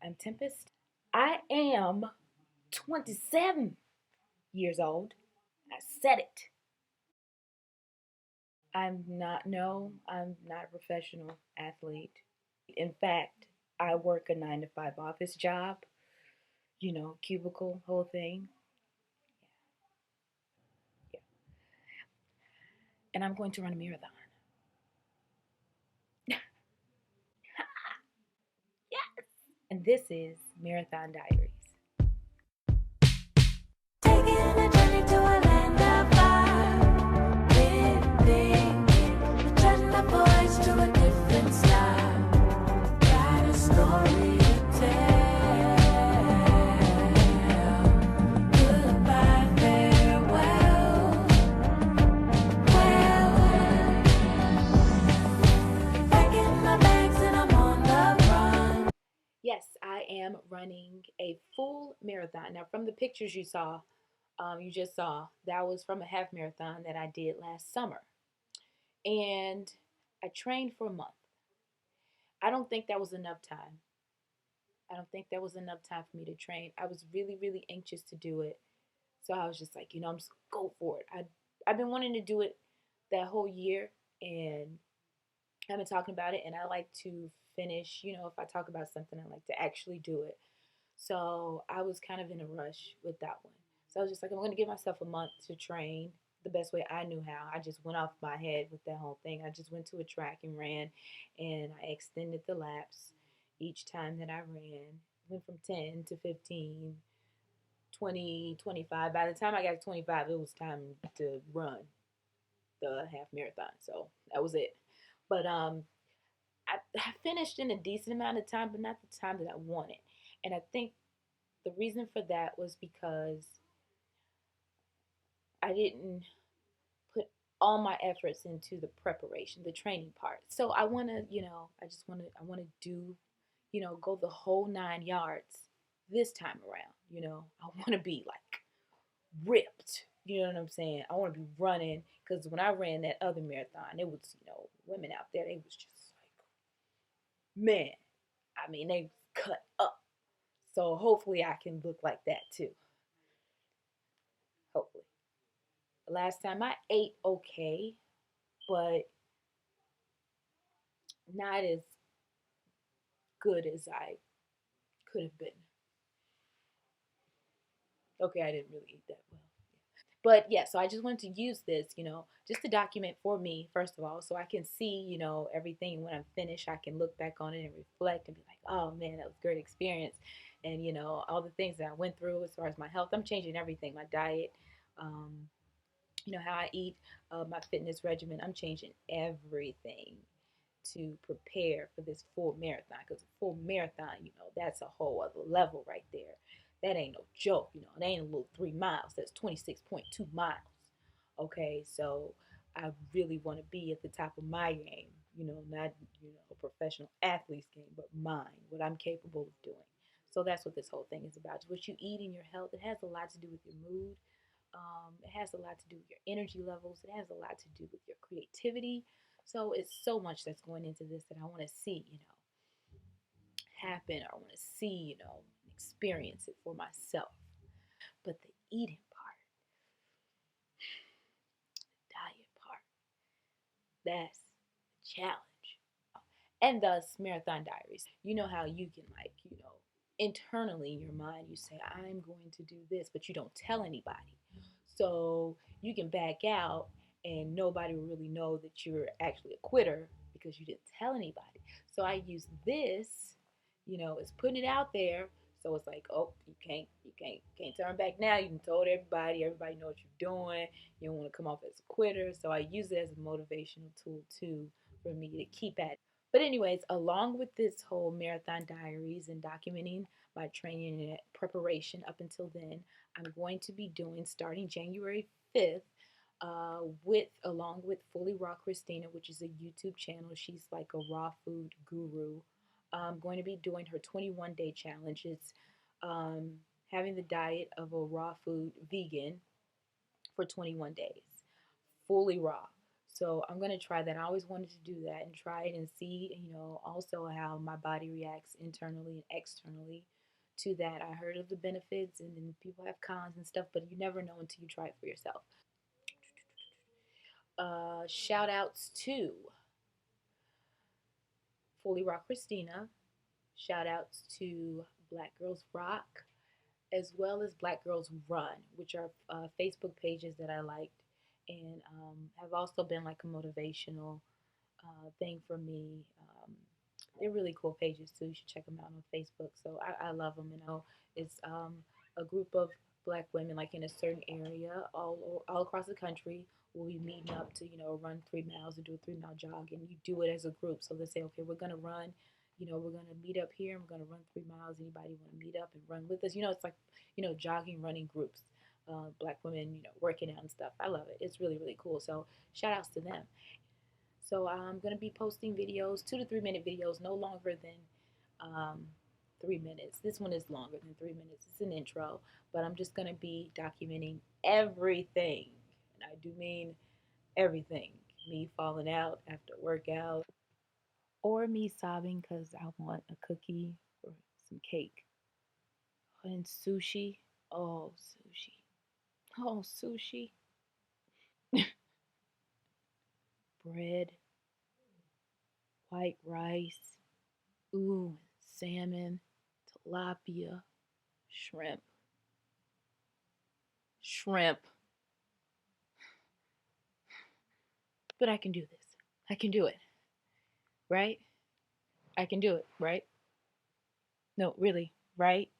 I'm Tempest. I am 27 years old. I said it. I'm not a professional athlete. In fact, I work a 9 to 5 office job, cubicle, whole thing. Yeah. And I'm going to run a marathon. Yeah. And this is Marathon Diaries. Taking a journey to a land of living, turn the voice to a different style. Got a story to tell. Goodbye, farewell. Well, packing my bags and I'm on the run. Yes, I am running a full marathon. Now, from the pictures you just saw, that was from a half marathon that I did last summer. And I trained for a month. I don't think that was enough time. I don't think that was enough time for me to train. I was really, really anxious to do it. So I was just like, I'm just go for it. I've been wanting to do it that whole year, and I've been talking about it, and I like to finish, if I talk about something, I like to actually do it. So I was kind of in a rush with that one. So I was just like, I'm going to give myself a month to train the best way I knew how. I just went off my head with that whole thing. I just went to a track and ran, and I extended the laps each time that I ran. Went from 10 to 15, 20, 25. By the time I got to 25, it was time to run the half marathon. So that was it. But I finished in a decent amount of time, but not the time that I wanted. And I think the reason for that was because I didn't put all my efforts into the preparation, the training part. So I want to, I want to do, go the whole 9 yards this time around. I want to be like ripped. You know what I'm saying? I want to be running because when I ran that other marathon, it was, women out there, they was just like, man, I mean, they cut up. So hopefully I can look like that too. Hopefully. Last time I ate okay, but not as good as I could have been. Okay, I didn't really eat that well. But yeah, so I just wanted to use this, just to document for me, first of all, so I can see, everything when I'm finished. I can look back on it and reflect and be like, oh man, that was a great experience. And, all the things that I went through as far as my health, I'm changing everything, my diet, um, how I eat, my fitness regimen. I'm changing everything to prepare for this full marathon, because a full marathon, that's a whole other level right there. That ain't no joke. It ain't a little 3 miles. That's 26.2 miles. Okay, so I really want to be at the top of my game. Not a professional athlete's game, but mine, what I'm capable of doing. So that's what this whole thing is about. What you eat and your health. It has a lot to do with your mood. It has a lot to do with your energy levels. It has a lot to do with your creativity. So it's so much that's going into this that I want to see, happen, or I want to see, experience it for myself. But the eating part, diet part, that's the challenge. And thus, Marathon Diaries. You know how you can, like, internally in your mind, you say, I'm going to do this, but you don't tell anybody. So you can back out and nobody will really know that you're actually a quitter because you didn't tell anybody. So I use this, it's putting it out there. So it's like, oh, you can't turn back now. You told everybody. Everybody know what you're doing. You don't want to come off as a quitter. So I use it as a motivational tool too for me to keep at it. But anyways, along with this whole marathon diaries and documenting my training and preparation up until then, I'm going to be doing starting January 5th with along with Fully Raw Christina, which is a YouTube channel. She's like a raw food guru. I'm going to be doing her 21-day challenge. It's um, having the diet of a raw food vegan for 21 days, fully raw. So I'm gonna try that. I always wanted to do that and try it and see, also how my body reacts internally and externally to that. I heard of the benefits and then people have cons and stuff, but you never know until you try it for yourself. Shout outs to Fully Rock Christina. Shout outs to Black Girls Rock, as well as Black Girls Run, which are Facebook pages that I liked and have also been like a motivational thing for me. They're really cool pages too. You should check them out on Facebook. So I love them. It's a group of Black women like in a certain area all across the country. We'll be meeting up to run 3 miles or do a 3 mile jog, and you do it as a group. So they say, okay, we're gonna run. We're gonna meet up here and we're gonna run 3 miles. Anybody want to meet up and run with us? It's like jogging, running groups. Black women, working out and stuff. I love it. It's really, really cool. So shout outs to them. So I'm going to be posting videos, 2 to 3 minute videos, no longer than 3 minutes. This one is longer than 3 minutes. It's an intro, but I'm just going to be documenting everything. And I do mean everything. Me falling out after workout, or me sobbing because I want a cookie or some cake. And sushi. Oh, sushi. Oh, sushi. Bread, white rice. Ooh, salmon, tilapia, shrimp. Shrimp. But I can do this. I can do it. Right? I can do it. Right? No, really. Right?